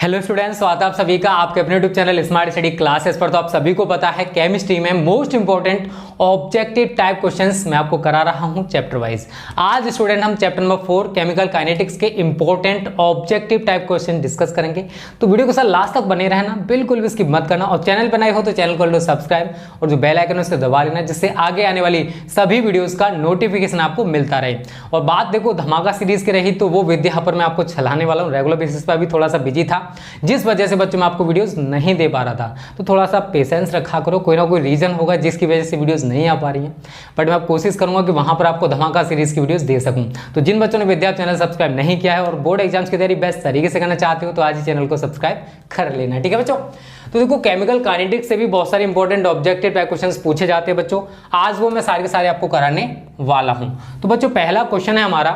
Hello students, स्वागत है आप सभी का आपके अपने YouTube channel smart study classes पर। तो आप सभी को पता है केमिस्ट्री में most important objective type questions मैं आपको करा रहा हूं चैप्टर वाइज। आज स्टूडेंट हम चैप्टर नंबर 4 केमिकल काइनेटिक्स के important objective type question discuss करेंगे। तो वीडियो को सर लास्ट तक बने रहना, बिल्कुल भी स्किप मत करना। और चैनल पर नए हो तो चैनल को लो सब्सक्राइब और जो बेल आइकन है उसे दबा लेना, जिससे आगे आने वाली सभी वीडियोज का नोटिफिकेशन आपको मिलता रहे। और बात देखो धमाका सीरीज की रही तो वो विद्या पर मैं आपको चलाने वाला हूँ। रेगुलर बेसिस पर भी थोड़ा सा बिजी था, जिस वजह से बच्चों मैं आपको वीडियोस नहीं दे पा रहा था। तो थोड़ा सा पेशेंस रखा करो, कोई ना कोई रीजन होगा जिसकी वजह से वीडियोस नहीं आ पा रही हैं। बट मैं कोशिश करूंगा कि वहां पर आपको धमाका सीरीज की वीडियोस दे सकूं। तो जिन बच्चों ने विद्या चैनल सब्सक्राइब नहीं किया है और बोर्ड एग्जाम्स की तैयारी बेस्ट तरीके से करना चाहते हो तो आज ही चैनल को सब्सक्राइब कर लेना, ठीक है बच्चों। तो देखो केमिकल काइनेटिक्स से भी बहुत सारे इंपॉर्टेंट ऑब्जेक्टिव टाइप क्वेश्चंस पूछे जाते हैं बच्चों। आज वो मैं सारे के सारे आपको कराने वाला हूं। तो बच्चों पहला क्वेश्चन है हमारा,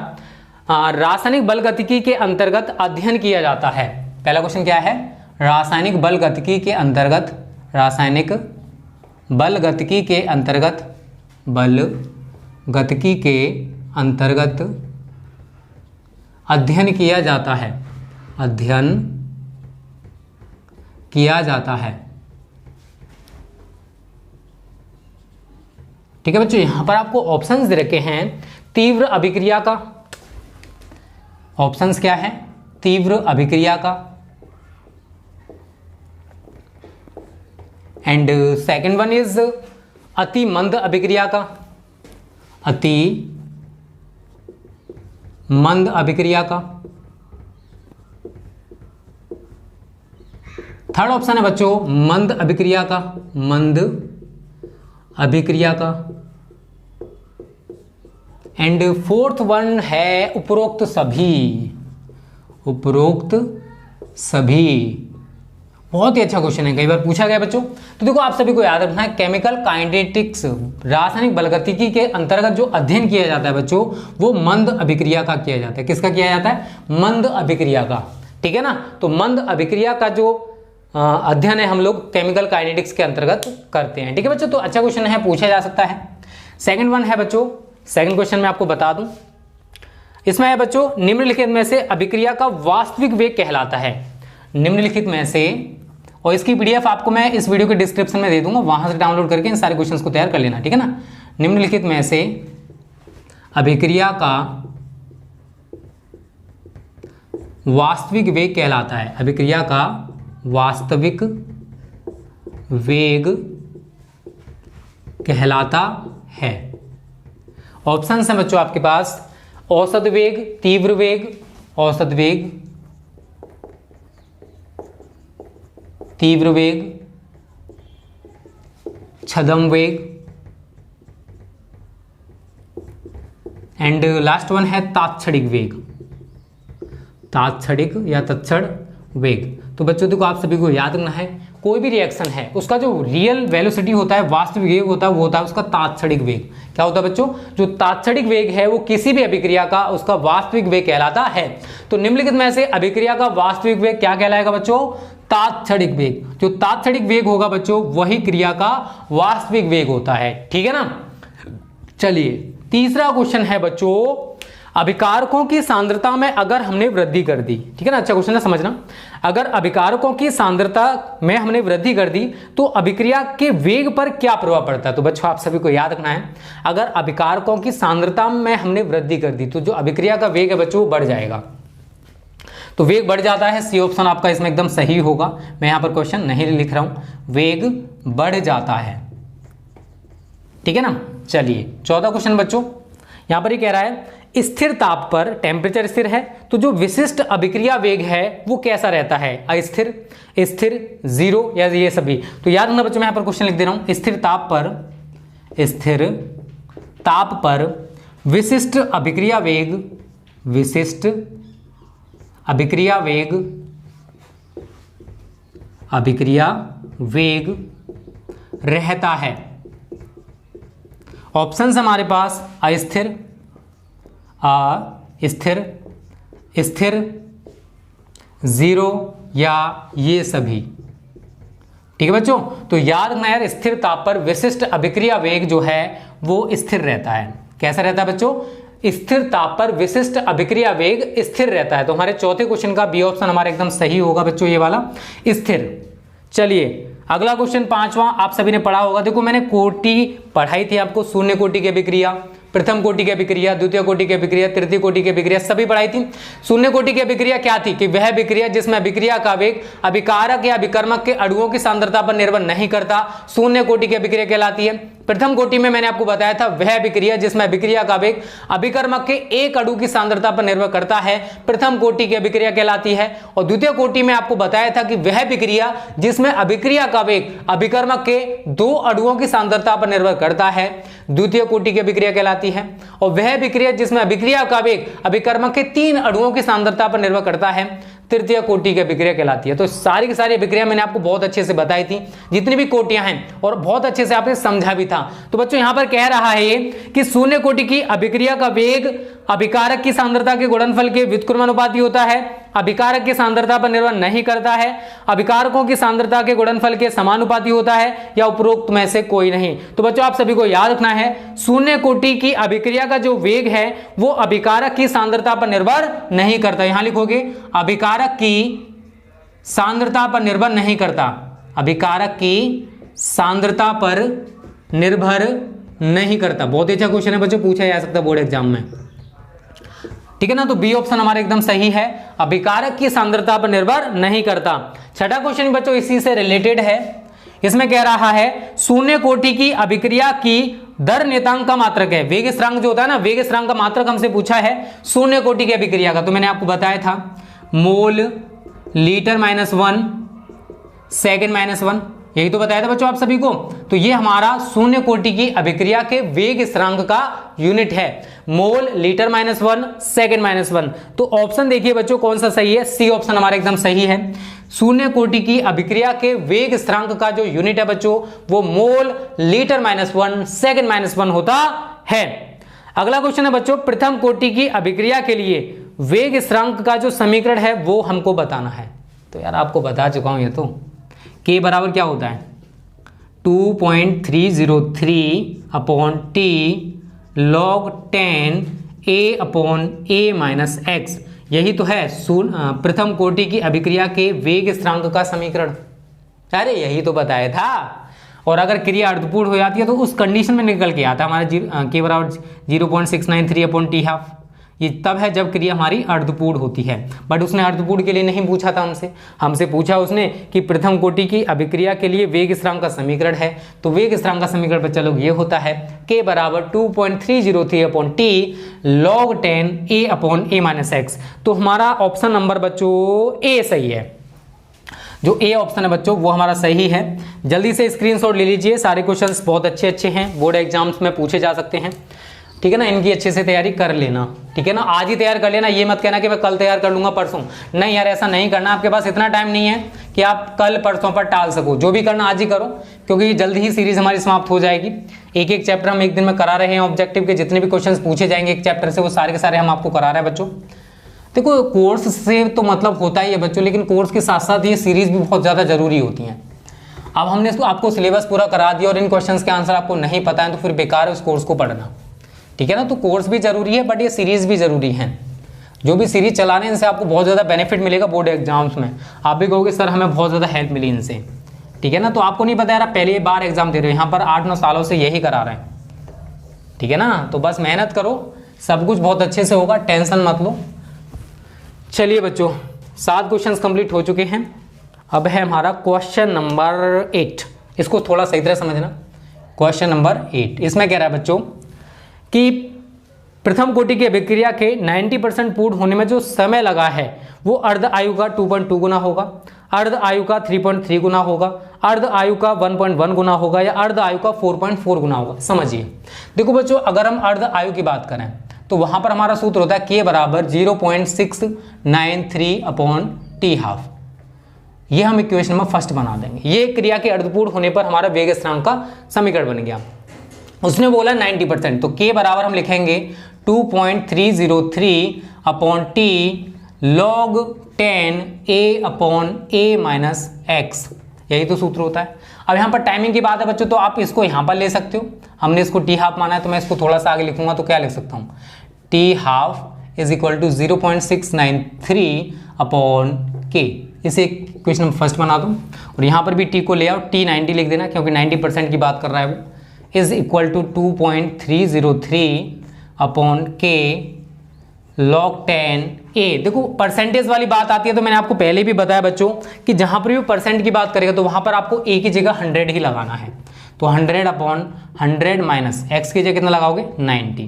रासायनिक बल गतिकी के अंतर्गत अध्ययन किया जाता है। पहला क्वेश्चन क्या है? रासायनिक बल गतिकी के अंतर्गत, रासायनिक बल गतिकी के अंतर्गत, बल गतिकी के अंतर्गत अध्ययन किया जाता है, अध्ययन किया जाता है। ठीक है बच्चों, यहां पर आपको ऑप्शंस दे रखे हैं। तीव्र अभिक्रिया का, ऑप्शंस क्या है? तीव्र अभिक्रिया का, एंड सेकेंड वन इज अति मंद अभिक्रिया का, अति मंद अभिक्रिया का। थर्ड ऑप्शन है बच्चों मंद अभिक्रिया का, मंद अभिक्रिया का। एंड फोर्थ वन है उपरोक्त सभी, उपरोक्त सभी। बहुत ही अच्छा क्वेश्चन है, कई बार पूछा गया बच्चों। तो देखो आप सभी को याद रखना है केमिकल काइनेटिक्स, रासायनिक बल गतिकी के अंतर्गत जो अध्ययन किया जाता है बच्चों वो मंद अभिक्रिया का किया जाता है। किसका किया जाता है? मंद अभिक्रिया का, ठीक है ना। तो मंद अभिक्रिया का जो अध्ययन है हम लोग केमिकल काइनेटिक्स के अंतर्गत करते हैं, ठीक है बच्चों। तो अच्छा क्वेश्चन है, पूछा जा सकता है। सेकेंड वन है बच्चों, सेकेंड क्वेश्चन मैं आपको बता दूं, इसमें है बच्चों निम्नलिखित में से अभिक्रिया का वास्तविक वेग कहलाता है। निम्नलिखित में से, और इसकी पीडीएफ आपको मैं इस वीडियो के डिस्क्रिप्शन में दे दूंगा, वहां से डाउनलोड करके इन सारे क्वेश्चंस को तैयार कर लेना, ठीक है ना। निम्नलिखित में से अभिक्रिया का वास्तविक वेग कहलाता है, अभिक्रिया का वास्तविक वेग कहलाता है। ऑप्शन है बच्चों आपके पास औसत वेग, तीव्र वेग, औसत वेग, तीव्र वेग, छद्म वेग, एंड लास्ट वन है तात्क्षणिक वेग, तात्क्षणिक या तत्क्षण वेग। तो बच्चों देखो आप सभी को याद रखना है कोई भी रिएक्शन है उसका जो रियल वेलोसिटी होता है, वास्तविक वेग होता है, वो होता है उसका तात्क्षणिक वेग। क्या होता है बच्चों? जो तात्क्षणिक वेग है वो किसी भी अभिक्रिया का उसका वास्तविक वेग कहलाता है। तो निम्नलिखित में से अभिक्रिया का वास्तविक वेग क्या कहलाएगा बच्चों? तात्क्षणिक वेग। जो तात्क्षणिक वेग होगा बच्चों वही क्रिया का वास्तविक वेग होता है, ठीक है ना। चलिए तीसरा क्वेश्चन है बच्चों, अभिकारकों की सांद्रता में अगर हमने वृद्धि कर दी, ठीक है ना। अच्छा क्वेश्चन है, समझना। अगर अभिकारकों की सांद्रता में हमने वृद्धि कर दी तो अभिक्रिया के वेग पर क्या प्रभाव पड़ता है? तो बच्चों आप सभी को याद रखना है, अगर अभिकारकों की सांद्रता में हमने वृद्धि कर दी तो जो अभिक्रिया का वेग है बच्चों वो बढ़ जाएगा। तो वेग बढ़ जाता है, सी ऑप्शन आपका इसमें एकदम सही होगा। मैं यहां पर क्वेश्चन नहीं लिख रहा हूं, वेग बढ़ जाता है, ठीक है ना। चलिए चौथा क्वेश्चन बच्चों, यहां पर ये कह रहा है स्थिर ताप पर, टेम्परेचर स्थिर है तो जो विशिष्ट अभिक्रिया वेग है वो कैसा रहता है? अस्थिर, स्थिर, जीरो या ये सभी। तो याद रखना बच्चों मैं यहां पर क्वेश्चन लिख दे रहा हूं, स्थिर ताप पर, स्थिर ताप पर विशिष्ट अभिक्रिया वेग, विशिष्ट अभिक्रिया वेग, अभिक्रिया वेग रहता है। ऑप्शंस हमारे पास अस्थिर, अस्थिर, स्थिर, जीरो या ये सभी, ठीक है बच्चों। तो याद रखना यार स्थिर ताप पर विशिष्ट अभिक्रिया वेग जो है वो स्थिर रहता है। कैसा रहता है बच्चों? स्थिर ताप पर विशिष्ट अभिक्रिया वेग स्थिर रहता है। तो हमारे चौथे क्वेश्चन का बी ऑप्शन हमारा एकदम सही होगा बच्चों, ये वाला स्थिर। चलिए अगला क्वेश्चन पांचवा, आप सभी ने पढ़ा होगा। देखो मैंने कोटि पढ़ाई थी आपको, शून्य कोटि की अभिक्रिया, प्रथम कोटि की अभिक्रिया, द्वितीय कोटि की अभिक्रिया, तृतीय कोटि की अभिक्रिया सभी पढ़ाई थी। शून्य कोटि की अभिक्रिया क्या थी कि वह अभिक्रिया जिसमें अभिक्रिया का वेग अभिकारक या अभिकर्मक के अणुओं की सांद्रता पर निर्भर नहीं करता, शून्य कोटि की अभिक्रिया कहलाती है। प्रथम कोटि में मैंने आपको बताया था वह अभिक्रिया जिसमें अभिक्रिया का वेग अभिकर्मक के एक अणु की सांद्रता पर निर्भर करता है, प्रथम कोटि की अभिक्रिया कहलाती है। और द्वितीय कोटि में आपको बताया था कि वह अभिक्रिया जिसमें अभिक्रिया का वेग अभिकर्मक के दो अणुओं की सांद्रता पर निर्भर करता है, द्वितीय कोटि की अभिक्रिया कहलाती है। और वह अभिक्रिया जिसमें अभिक्रिया का वेग अभिकर्मक के तीन अणुओं की सांद्रता पर निर्भर करता है, तृतीय कोटि की अभिक्रिया कहलाती है। तो सारी की सारी अभिक्रिया मैंने आपको बहुत अच्छे से बताई थी, जितनी भी कोटियां हैं, और बहुत अच्छे से आपने समझा भी था। तो बच्चों यहां पर कह रहा है ये कि शून्य कोटि की अभिक्रिया का वेग अभिकारक की सांद्रता के गुणनफल के व्युत्क्रमानुपाती होता है, अभिकारक की सांद्रता पर निर्भर नहीं करता है, अभिकारकों की सांद्रता के गुणनफल के समानुपाती होता है, या उपरोक्त में से कोई नहीं। तो बच्चों आप सभी को याद रखना है, शून्य कोटि की अभिक्रिया का जो वेग है वो अभिकारक की सांद्रता पर निर्भर नहीं करता। यहां लिखोगे अभिकारक की सांद्रता पर निर्भर नहीं करता, अभिकारक की सांद्रता पर निर्भर नहीं करता। बहुत अच्छा क्वेश्चन है बच्चों, पूछा जा सकता है बोर्ड एग्जाम में, ठीक है ना। तो बी ऑप्शन हमारा एकदम सही है, अभिकारक की सांद्रता पर निर्भर नहीं करता। छठा क्वेश्चन बच्चों इसी से रिलेटेड है, इसमें कह रहा है शून्य कोटि की अभिक्रिया की दर नियतांक का मात्रक है। वेग स्थिरांक जो होता है ना, वेग स्थिरांक का मात्रक हमसे पूछा है शून्य कोटि की अभिक्रिया का। तो मैंने आपको बताया था मोल लीटर -1 सेकेंड -1, यही तो बताया था बच्चों आप सभी को। तो ये हमारा शून्य कोटि की अभिक्रिया के वेग स्थिरांक का यूनिट है, मोल लीटर -1 सेकेंड -1। तो ऑप्शन देखिए बच्चों कौन सा सही है, सी ऑप्शन हमारा एकदम सही है। शून्य कोटि की अभिक्रिया के वेग स्थिरांक का जो यूनिट है बच्चों वो मोल लीटर -1 सेकेंड -1 होता है। अगला क्वेश्चन है बच्चों, प्रथम कोटि की अभिक्रिया के लिए वेग स्थिरांक का जो समीकरण है वो हमको बताना है। तो यार आपको बता चुका हूं ये तो, K बराबर क्या होता है 2.303/T log 10 A/A-x। यही तो है प्रथम कोटि की अभिक्रिया के वेग स्थिरांक का समीकरण। अरे यही तो बताया था। और अगर क्रिया अर्धपूर्ण हो जाती है तो उस कंडीशन में निकल के आता है हमारा K बराबर 0.693/T12। ये तब है जब क्रिया हमारी अर्धपूर्ण होती है। बट उसने अर्धपूर्ण के लिए नहीं पूछा था हमसे पूछा उसने कि प्रथम कोटि की अभिक्रिया के लिए वेग स्थिरांक का समीकरण है। तो वेग स्थिरांक का समीकरण बच्चा लोग ये होता है K बराबर 2.303/T log 10 A/A-x। तो हमारा ऑप्शन नंबर बच्चों ए सही है। जो ए ऑप्शन है बच्चों वो हमारा सही है। जल्दी से स्क्रीनशॉट ले लीजिए, सारे क्वेश्चंस बहुत अच्छे हैं, बोर्ड एग्जाम्स में पूछे जा सकते हैं, ठीक है ना। इनकी अच्छे से तैयारी कर लेना, ठीक है ना। आज ही तैयार कर लेना, ये मत कहना कि मैं कल तैयार कर लूंगा परसों, नहीं यार ऐसा नहीं करना। आपके पास इतना टाइम नहीं है कि आप कल परसों पर टाल सको, जो भी करना आज ही करो, क्योंकि जल्दी ही सीरीज हमारी समाप्त हो जाएगी। एक एक चैप्टर हम एक दिन में करा रहे हैं, ऑब्जेक्टिव के जितने भी क्वेश्चन पूछे जाएंगे एक चैप्टर से वो सारे के सारे हम आपको करा रहे हैं बच्चों। देखो कोर्स से तो मतलब होता ही है बच्चों, लेकिन कोर्स के साथ साथ ये सीरीज भी बहुत ज़्यादा जरूरी होती हैं। अब हमने इसको आपको सिलेबस पूरा करा दिया और इन क्वेश्चंस के आंसर आपको नहीं पता है तो फिर बेकार है उस कोर्स को पढ़ना, ठीक है ना। तो कोर्स भी जरूरी है बट ये सीरीज भी जरूरी है। जो भी सीरीज चला रहे हैं इनसे आपको बहुत ज़्यादा बेनिफिट मिलेगा बोर्ड एग्जाम्स में। आप भी कहोगे सर हमें बहुत ज़्यादा हेल्प मिली इनसे, ठीक है ना। तो आपको नहीं पता यार, पहली बार एग्जाम दे रहे हो, यहाँ पर 8-9 सालों से यही करा रहे हैं, ठीक है ना। तो बस मेहनत करो, सब कुछ बहुत अच्छे से होगा, टेंशन मत लो। चलिए बच्चों 7 क्वेश्चन कंप्लीट हो चुके हैं। अब है हमारा क्वेश्चन नंबर 8, इसको थोड़ा सही तरह समझना। क्वेश्चन नंबर 8 इसमें कह रहा है बच्चों कि प्रथम कोटि की अभिक्रिया के 90% पूर्ण होने में जो समय लगा है वो अर्ध आयु का 2.2 गुना होगा, अर्ध आयु का 3.3 गुना होगा, अर्ध आयु का 1.1 गुना होगा, या अर्ध आयु का 4.4 गुना होगा। समझिए देखो बच्चों, अगर हम अर्ध आयु की बात करें तो वहां पर हमारा सूत्र होता है K बराबर 0.693/T12। ये हम इक्वेशन नंबर फर्स्ट बना देंगे। ये क्रिया के अर्धपूर्ण होने पर हमारा वेग स्थिरांक का समीकरण बन गया। उसने बोला 90%, तो K बराबर हम लिखेंगे 2.303/T log 10 A/A-x। यही तो सूत्र होता है। अब यहाँ पर टाइमिंग की बात है बच्चों, तो आप इसको यहाँ पर ले सकते हो। हमने इसको T हाफ माना है तो मैं इसको थोड़ा सा आगे लिखूंगा तो क्या लिख सकता हूँ T half is equal to 0.693 upon K. इसे क्वेश्चन नंबर फर्स्ट बना दूँ और यहाँ पर भी टी को ले आओ, T90 लिख देना क्योंकि 90% की बात कर रहा है वो, इज इक्वल टू 2.303 अपॉन के log 10 a। देखो परसेंटेज वाली बात आती है तो मैंने आपको पहले भी बताया बच्चों कि जहां पर भी परसेंट की बात करेगा तो वहां पर आपको a की जगह 100 ही लगाना है। तो 100 अपॉन 100 माइनस x की जगह कितना लगाओगे 90।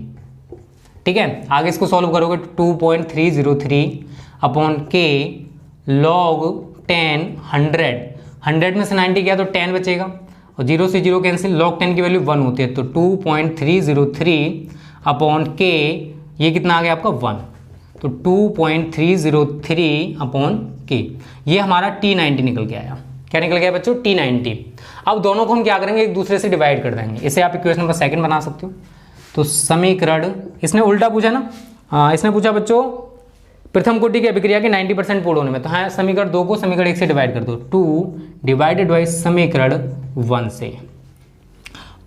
ठीक है, आगे इसको सॉल्व करोगे 2.303 अपॉन के log 10 100 में से 90 गया तो 10 बचेगा और 0 से 0 कैंसिल, log 10 की वैल्यू 1 होती है तो 2.303 अपॉन के, ये कितना आ गया आपका 1, तो 2.303 अपॉन के, ये हमारा T90 निकल के आया। क्या निकल गया बच्चों T90। अब दोनों को हम क्या करेंगे एक दूसरे से डिवाइड कर देंगे। इसे आप इक्वेशन नंबर सेकंड बना सकते हो। तो समीकरण, इसने उल्टा पूछा ना, हाँ इसने पूछा बच्चों प्रथम कोटि की अभिक्रिया के 90% पूर्ण होने में, तो हाँ समीकरण 2 को समीकरण 1 से डिवाइड कर दो, 2 डिवाइडेड बाई समीकरण 1 से।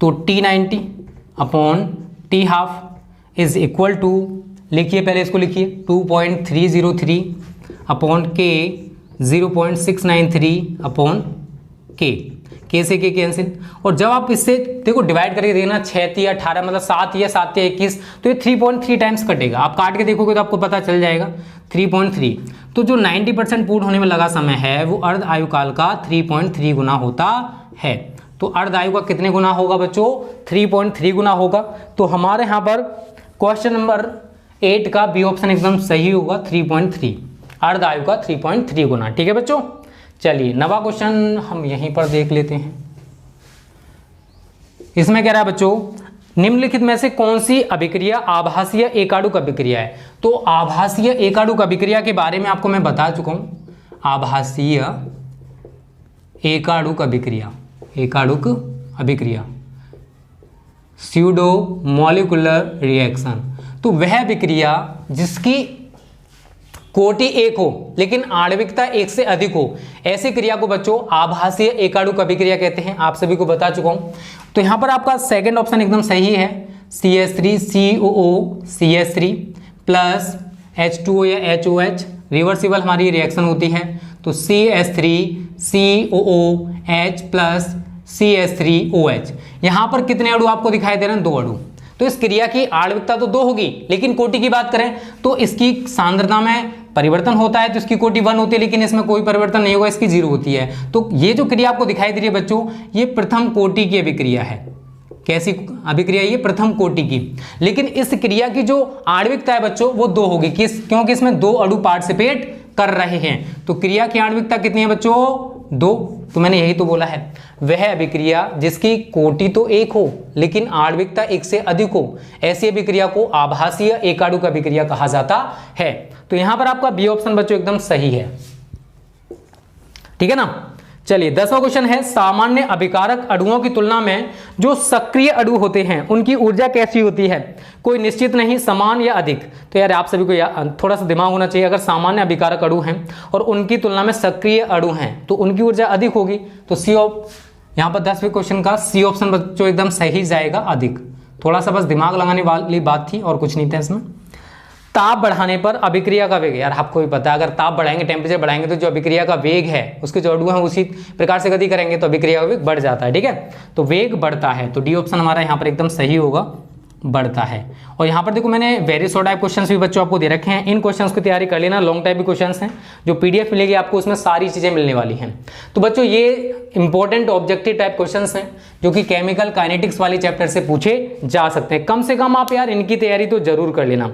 तो T90 upon T half is equal to, लिखिए पहले इसको लिखिए 2.303 अपॉन के 0.693 अपॉन के से के कैंसिल। और जब आप इससे देखो डिवाइड करके देखना 6 या 18 मतलब 7 या 21 तो ये 3.3 टाइम्स कटेगा। आप काट के देखोगे तो आपको पता चल जाएगा 3.3। तो जो 90% पूर्ण होने में लगा समय है वो अर्ध आयु काल का 3.3 गुना होता है। तो अर्ध आयु का कितने गुना होगा बच्चों 3.3 गुना होगा। तो हमारे यहाँ पर क्वेश्चन नंबर 8 का बी ऑप्शन एकदम सही होगा 3.3, अर्ध आयु का 3.3 गुना। ठीक है बच्चों, चलिए नवा क्वेश्चन हम यहीं पर देख लेते हैं। इसमें कह रहा है बच्चों निम्नलिखित में से कौन सी अभिक्रिया आभासीय एकाडुक अभिक्रिया है। तो आभासीय एकाडुक अभिक्रिया के बारे में आपको मैं बता चुका हूं। आभासीय एकाडुक अभिक्रिया, एकाडुक अभिक्रिया स्यूडो मॉलिक्यूलर रिएक्शन, तो वह अभिक्रिया जिसकी कोटि 1 हो लेकिन आणविकता 1 से अधिक हो, ऐसी क्रिया को बच्चों आभासीय एकाडुक अभिक्रिया कहते हैं। आप सभी को बता चुका हूं। तो यहां पर आपका सेकंड ऑप्शन एकदम सही है, CH3COO CH3 प्लस H2O या HOH, रिवर्सिबल हमारी रिएक्शन होती है। तो CH3COOH प्लस CH3OH। यहां पर कितने अणु आपको दिखाई दे रहे हैं 2 अणु। तो इस क्रिया की आणविकता तो 2 होगी लेकिन कोटि की बात करें तो इसकी सांद्रता में परिवर्तन होता है तो इसकी कोटि 1 होती है, लेकिन इसमें कोई परिवर्तन नहीं होगा, इसकी 0 होती है। तो ये जो क्रिया आपको दिखाई दे रही है बच्चों ये प्रथम कोटि की अभिक्रिया है। कैसी अभिक्रिया ये प्रथम कोटि की, लेकिन इस क्रिया की जो आणविकता है बच्चों वो 2 होगी, क्योंकि इसमें 2 अणु पार्टिसिपेट कर रहे हैं। तो क्रिया की आणविकता कितनी है बच्चों 2। तो मैंने यही तो बोला है, वह अभिक्रिया जिसकी कोटि तो 1 हो लेकिन आणविकता 1 से अधिक हो, ऐसी अभिक्रिया को आभासीय एकाडुक अभिक्रिया कहा जाता है। तो यहां पर आपका बी ऑप्शन बच्चों एकदम सही है। ठीक है ना। चलिए 10वां क्वेश्चन है, सामान्य अभिकारक अणुओं की तुलना में जो सक्रिय अणु होते हैं उनकी ऊर्जा कैसी होती है। कोई निश्चित नहीं, समान या अधिक। तो यार आप सभी को थोड़ा सा दिमाग होना चाहिए। अगर सामान्य अभिकारक अणु हैं और उनकी तुलना में सक्रिय अणु हैं तो उनकी ऊर्जा अधिक होगी। तो यहाँ पर 10वें क्वेश्चन का सी ऑप्शन बच्चों एकदम सही जाएगा, अधिक। थोड़ा सा बस दिमाग लगाने वाली बात थी और कुछ नहीं था इसमें। ताप बढ़ाने पर अभिक्रिया का वेग, यार आपको भी पता है अगर ताप बढ़ाएंगे टेम्परेचर बढ़ाएंगे तो जो अभिक्रिया का वेग है उसके जो अणु हैं उसी प्रकार से गति करेंगे तो अभिक्रिया का वेग बढ़ जाता है। ठीक है, तो वेग बढ़ता है। तो डी ऑप्शन हमारा यहाँ पर एकदम सही होगा, बढ़ता है। और यहाँ पर देखो मैंने वेरियस टाइप क्वेश्चंस भी बच्चों आपको दे रखे हैं। इन क्वेश्चंस की तैयारी कर लेना, लॉन्ग टाइप भी क्वेश्चंस हैं जो पीडीएफ मिलेगी आपको, उसमें सारी चीजें मिलने वाली हैं। तो बच्चों ये इंपॉर्टेंट ऑब्जेक्टिव टाइप क्वेश्चंस हैं जो कि केमिकल काइनेटिक्स वाले चैप्टर से पूछे जा सकते हैं। कम से कम आप यार इनकी तैयारी तो जरूर कर लेना,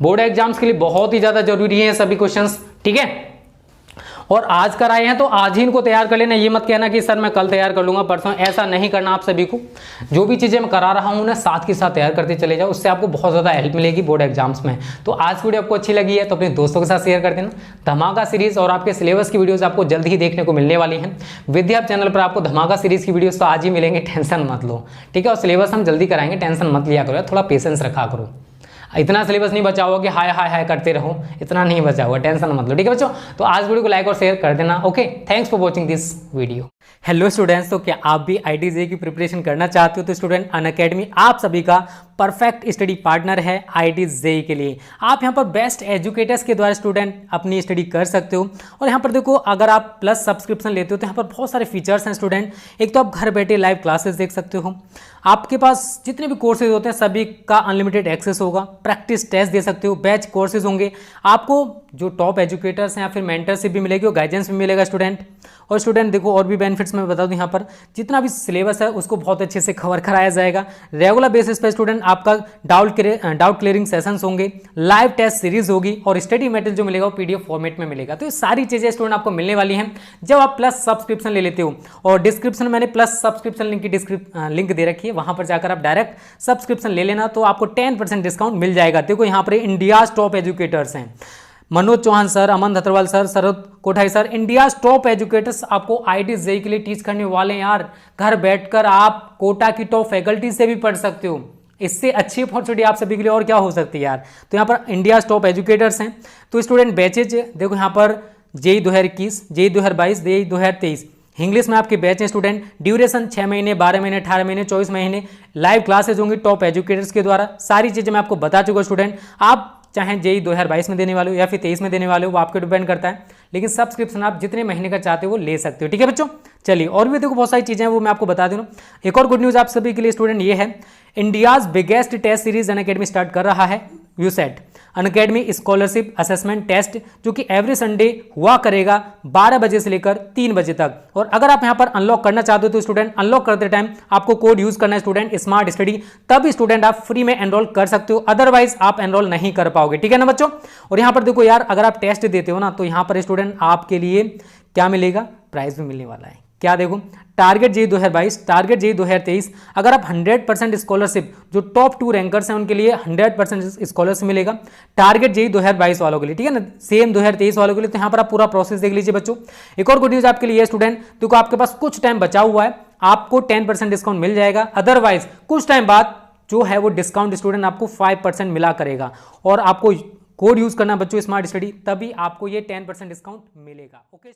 बोर्ड एग्जाम्स के लिए बहुत ही ज्यादा जरूरी है सभी क्वेश्चंस। ठीक है, और आज कराए हैं तो आज ही इनको तैयार कर लेना। ये मत कहना कि सर मैं कल तैयार कर लूंगा परसों, ऐसा नहीं करना। आप सभी को जो भी चीजें मैं करा रहा हूं ना साथ के साथ तैयार करते चले जाओ, उससे आपको बहुत ज्यादा हेल्प मिलेगी बोर्ड एग्जाम्स में। तो आज की वीडियो आपको अच्छी लगी है तो अपने दोस्तों के साथ शेयर कर देना। धमाका सीरीज और आपके सिलेबस की वीडियोस आपको जल्द ही देखने को मिलने वाली हैं। विद्या चैनल पर आपको धमाका सीरीज की वीडियोस तो आज ही मिलेंगे, टेंशन मत लो। ठीक है, और सिलेबस हम जल्दी कराएंगे, टेंशन मत लिया करो, थोड़ा पेशेंस रखा करो। इतना सिलेबस नहीं बचा हुआ कि हाय हाय हाय करते रहो, इतना नहीं बचा हुआ, टेंशन मत लो। ठीक है बच्चों, तो आज वीडियो को लाइक और शेयर कर देना। Okay, thanks for watching this video. Hello students, तो क्या आप भी IIT JEE की प्रिपरेशन करना चाहते हो तो स्टूडेंट अनअकैडमी आप सभी का परफेक्ट स्टडी पार्टनर है IIT JEE के लिए। आप यहाँ पर बेस्ट एजुकेटर्स के द्वारा स्टूडेंट अपनी स्टडी कर सकते हो। और यहाँ पर देखो, अगर आप प्लस सब्सक्रिप्शन लेते हो तो यहाँ पर बहुत सारे फीचर्स हैं स्टूडेंट। एक तो आप घर बैठे लाइव क्लासेस देख सकते हो, आपके पास जितने भी कोर्सेज होते हैं सभी का अनलिमिटेड एक्सेस होगा, प्रैक्टिस टेस्ट दे सकते हो, बैच कोर्सेज होंगे, आपको जो टॉप एजुकेटर्स हैं या फिर मेंटरशिप भी मिलेगी और गाइडेंस भी मिलेगा स्टूडेंट। और स्टूडेंट देखो, और भी बेनिफिट्स मैं बता दूं, यहाँ पर जितना भी सिलेबस है उसको बहुत अच्छे से कवर कराया जाएगा। रेगुलर बेसिस पे स्टूडेंट आपका डाउट क्लियरिंग सेशंस होंगे, लाइव टेस्ट सीरीज होगी और स्टडी मटेरियल जो मिलेगा वो PDF फॉर्मेट में मिलेगा। तो ये सारी चीजें स्टूडेंट आपको मिलने वाली हैं जब आप प्लस सब्सक्रिप्शन ले लेते हो। और डिस्क्रिप्शन में मैंने प्लस सब्सक्रिप्शन लिंक की लिंक दे रखी है, वहां पर जाकर आप डायरेक्ट सब्सक्रिप्शन ले लेना तो आपको 10% डिस्काउंट मिल जाएगा। देखो यहाँ पर इंडिया टॉप एजुकेटर्स हैं, Manoj Chauhan sir, Aman Dhatarwal sir, Sharad Kothari sir, India top educators आपको IIT JEE के लिए टीच करने वाले हैं यार। घर बैठकर आप कोटा की टॉप फैकल्टी से भी पढ़ सकते हो। इससे अच्छी अपॉर्चुनिटी आप सभी के लिए और क्या हो सकती है यार। तो यहाँ पर इंडिया टॉप एजुकेटर्स हैं। तो स्टूडेंट बैचेज देखो यहाँ पर JEE 2021, JEE 2022, JEE 2023 इंग्लिश में आपके बैच हैं स्टूडेंट। ड्यूरेशन 6 महीने, 12 महीने, 18 महीने, 24 महीने। लाइव क्लासेज होंगी टॉप एजुकेटर्स के द्वारा। सारी चीज़ें मैं आपको बता चुका हूँ स्टूडेंट। आप चाहे JEE 2022 में देने वाले हो या फिर 23 में देने वाले हो, वो आपके डिपेंड करता है, लेकिन सब्सक्रिप्शन आप जितने महीने का चाहते हो वो ले सकते हो। ठीक है बच्चों, चलिए और भी देखो बहुत सारी चीज़ें हैं वो मैं आपको बता दूँ। एक और गुड न्यूज़ आप सभी के लिए स्टूडेंट ये है, India's biggest test series Unacademy start कर रहा है USAT Unacademy scholarship assessment test, जो कि एवरी संडे हुआ करेगा 12 बजे से लेकर 3 बजे तक। और अगर आप यहाँ पर अनलॉक करना चाहते हो तो स्टूडेंट अनलॉक करते टाइम आपको कोड यूज करना है स्टूडेंट स्मार्ट स्टडी, तब स्टूडेंट आप फ्री में एनरोल कर सकते हो, अदरवाइज आप एनरोल नहीं कर पाओगे। ठीक है ना बच्चों। और यहाँ पर देखो यार, अगर आप टेस्ट देते हो ना तो यहाँ पर स्टूडेंट आपके लिए क्या मिलेगा, प्राइज भी मिलने वाला है। क्या देखो, टारगेट JEE 2022, टारगेट JEE 2023, अगर आप 100% स्कॉलरशिप, जो टॉप 2 रैंकर्स हैं उनके लिए 100% स्कॉलरशिप मिलेगा। टारगेट JEE 2022 वालों के लिए, ठीक है ना, सेम 2023 वालों के लिए। तो यहाँ पर आप पूरा प्रोसेस देख लीजिए बच्चों। एक और गुड न्यूज आपके लिए स्टूडेंट, देखो आपके पास कुछ टाइम बचा हुआ है, आपको 10% डिस्काउंट मिल जाएगा, अदरवाइज कुछ टाइम बाद जो है वो डिस्काउंट स्टूडेंट आपको 5% मिला करेगा। और आपको कोड यूज करना बच्चों स्मार्ट स्टडी, तभी आपको ये 10% डिस्काउंट मिलेगा। ओके।